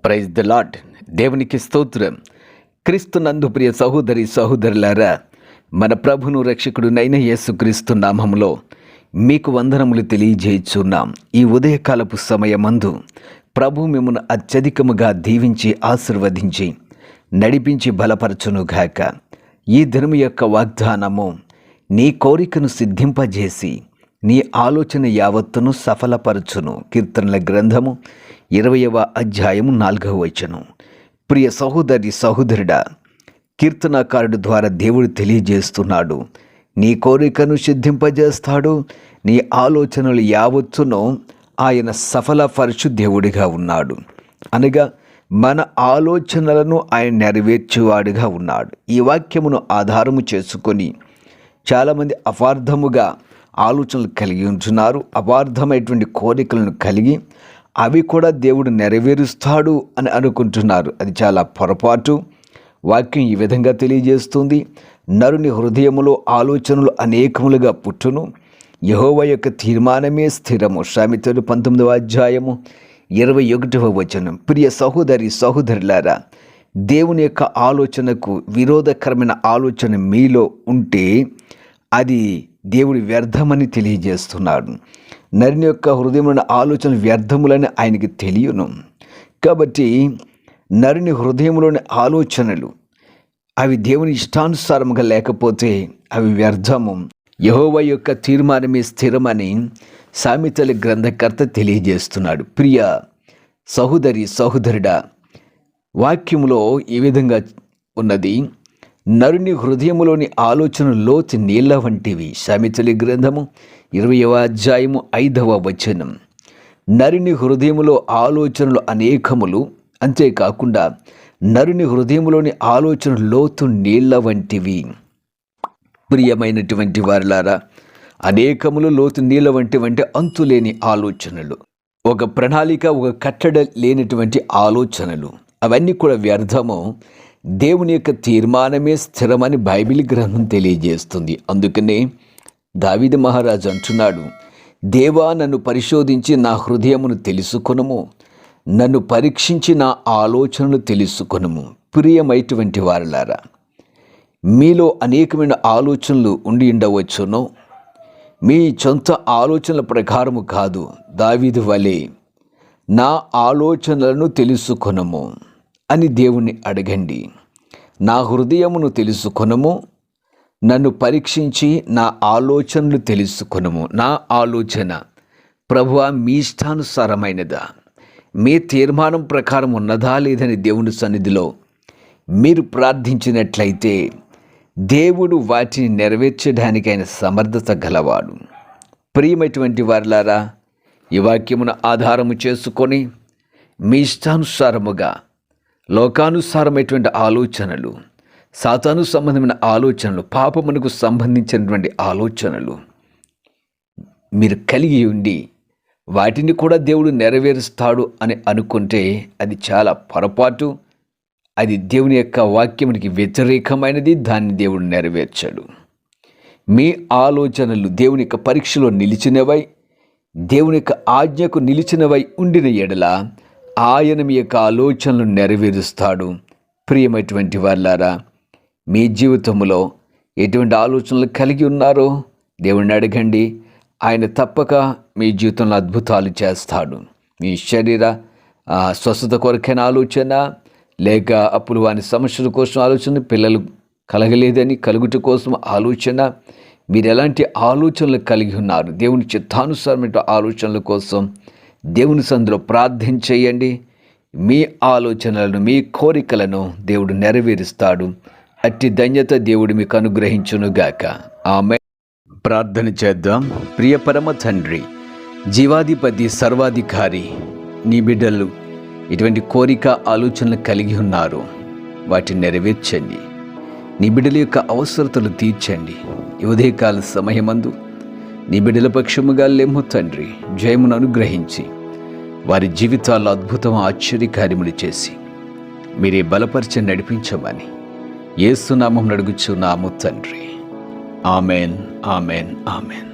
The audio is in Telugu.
Praise the lord. దేవునికి స్తోత్రం. క్రీస్తునందు ప్రియ సహోదరి సహోదరులారా, మన ప్రభును రక్షకుడునైన యేసుక్రీస్తు నామములో మీకు వందనములు తెలియజేయుచున్నాం. ఈ ఉదయకాలపు సమయమందు ప్రభు మిమ్మును అత్యధికముగా దీవించి ఆశీర్వదించి నడిపించి బలపరచునుగాక. ఈ దినము యొక్క వాగ్దానము నీ కోరికను సిద్ధింపజేసి నీ ఆలోచన యావత్తును సఫలపరచును. కీర్తనల గ్రంథము 20వ అధ్యాయము 4వ వచనం. ప్రియ సహోదరి సహోదరుడా, కీర్తనాకారుడు ద్వారా దేవుడు తెలియజేస్తున్నాడు, నీ కోరికను సిద్ధింపజేస్తాడు, నీ ఆలోచనలు యావత్తును ఆయన సఫలపరచు దేవుడిగా ఉన్నాడు. అనగా మన ఆలోచనలను ఆయన నెరవేర్చేవాడుగా ఉన్నాడు. ఈ వాక్యమును ఆధారము చేసుకొని చాలామంది అపార్థముగా ఆలోచనలు కలిగి ఉంటున్నారు. అపార్థమైనటువంటి కోరికలను కలిగి అవి కూడా దేవుడు నెరవేరుస్తాడు అని అనుకుంటున్నారు. అది చాలా పొరపాటు. వాక్యం ఈ విధంగా తెలియజేస్తుంది, నరుని హృదయములో ఆలోచనలు అనేకములుగా పుట్టును, యెహోవా యొక్క తీర్మానమే స్థిరము. సామెతలు 19వ అధ్యాయము 21వ వచనం. ప్రియ సహోదరి సహోదరులారా, దేవుని యొక్క ఆలోచనకు విరోధకరమైన ఆలోచన మీలో ఉంటే అది దేవుడి వ్యర్థమని తెలియజేస్తున్నాడు. నరుని యొక్క హృదయంలోని ఆలోచన వ్యర్థములని ఆయనకి తెలియను. కాబట్టి నరుని హృదయంలోని ఆలోచనలు అవి దేవుని ఇష్టానుసారముగా లేకపోతే అవి వ్యర్థము. యెహోవా యొక్క తీర్మానమే స్థిరమని సామెతల గ్రంథకర్త తెలియజేస్తున్నాడు. ప్రియ సహోదరి సహోదరుడా, వాక్యములో ఈ విధంగా ఉన్నది, నరుని హృదయములోని ఆలోచన లోతు నీళ్ల వంటివి. సామెతల గ్రంథము 20వ అధ్యాయము 5వ వచనం. నరుని హృదయములో ఆలోచనలు అనేకములు, అంతేకాకుండా నరుని హృదయములోని ఆలోచన లోతు నీళ్ల వంటివి. ప్రియమైనటువంటి వారులారా, అనేకములు లోతు నీళ్ల వంటి అంతులేని ఆలోచనలు, ఒక ప్రణాళిక, ఒక కట్టడ లేనటువంటి ఆలోచనలు, అవన్నీ కూడా వ్యర్థము. దేవుని యొక్క తీర్మానమే స్థిరమని బైబిల్ గ్రంథం తెలియజేస్తుంది. అందుకనే దావీదు మహారాజు అంటున్నాడు, దేవా నన్ను పరిశోధించి నా హృదయమును తెలుసుకొనుము, నన్ను పరీక్షించి నా ఆలోచనలు తెలుసుకొనుము. ప్రియమైనటువంటి వారలారా, మీలో అనేకమైన ఆలోచనలు ఉండి ఉండవచ్చును. మీ సొంత ఆలోచనల ప్రకారము కాదు. దావీదు వలె నా ఆలోచనలను తెలుసుకొనుము అని దేవుణ్ణి అడగండి. నా హృదయమును తెలుసుకొనుము, నన్ను పరీక్షించి నా ఆలోచనలు తెలుసుకొనుము. నా ఆలోచన ప్రభువా మీ ఇష్టానుసారమైనదా, మీ తీర్మానం ప్రకారం ఉన్నదా లేదని దేవుని సన్నిధిలో మీరు ప్రార్థించినట్లయితే దేవుడు వాటిని నెరవేర్చడానికి ఆయన సమర్థత గలవాడు. ప్రియమైనటువంటి వారులారా, ఈ వాక్యమును ఆధారము చేసుకొని మీ ఇష్టానుసారముగా లోకానుసారమైనటువంటి ఆలోచనలు, సాతాను సంబంధమైన ఆలోచనలు, పాపమునకు సంబంధించినటువంటి ఆలోచనలు మీరు కలిగి ఉండి వాటిని కూడా దేవుడు నెరవేరుస్తాడు అని అనుకుంటే అది చాలా పొరపాటు. అది దేవుని యొక్క వాక్యమునికి వ్యతిరేకమైనది. దాన్ని దేవుడు నెరవేర్చాడు. మీ ఆలోచనలు దేవుని యొక్క పరీక్షలో నిలిచినవై, దేవుని యొక్క ఆజ్ఞకు నిలిచినవై ఉండిన ఎడల ఆయన మీ యొక్క ఆలోచనలు నెరవేరుస్తాడు. ప్రియమైనటువంటి వారులారా, మీ జీవితంలో ఎటువంటి ఆలోచనలు కలిగి ఉన్నారో దేవుణ్ణి అడగండి. ఆయన తప్పక మీ జీవితంలో అద్భుతాలు చేస్తాడు. మీ శరీర స్వస్థత కొరకైన ఆలోచన, లేక అప్పుడు వాని సమస్యల కోసం ఆలోచన, పిల్లలు కలగలేదని కలుగుట కోసం ఆలోచన, మీరు ఎలాంటి ఆలోచనలు కలిగి ఉన్నారు, దేవుని చిత్తానుసారమైన ఆలోచనల కోసం దేవుని సన్నిధిలో ప్రార్థన చేయండి. మీ ఆలోచనలను, మీ కోరికలను దేవుడు నెరవేరుస్తాడు. అట్టి ధన్యత దేవుడు మీకు అనుగ్రహించునుగాక. ఆమేన్. ప్రార్థన చేద్దాం. ప్రియ పరమ తండ్రి, జీవాధిపతి, సర్వాధికారి, నీ బిడ్డలు ఇటువంటి కోరిక ఆలోచనలు కలిగి ఉన్నారు, వాటిని నెరవేర్చండి. నీ బిడ్డల యొక్క అవసరతలు తీర్చండి. ఈ ఉదయకాల సమయమందు నీ బిడ్డల పక్షముగా లెమ్ము తండ్రి, జయమును అనుగ్రహించి వారి జీవితాల్లో అద్భుతం, ఆశ్చర్యకార్యములు చేసి మీరే బలపరిచి నడిపించమని యేసు నామమున అడుగుచున్నాము తండ్రి. Amen, amen, amen.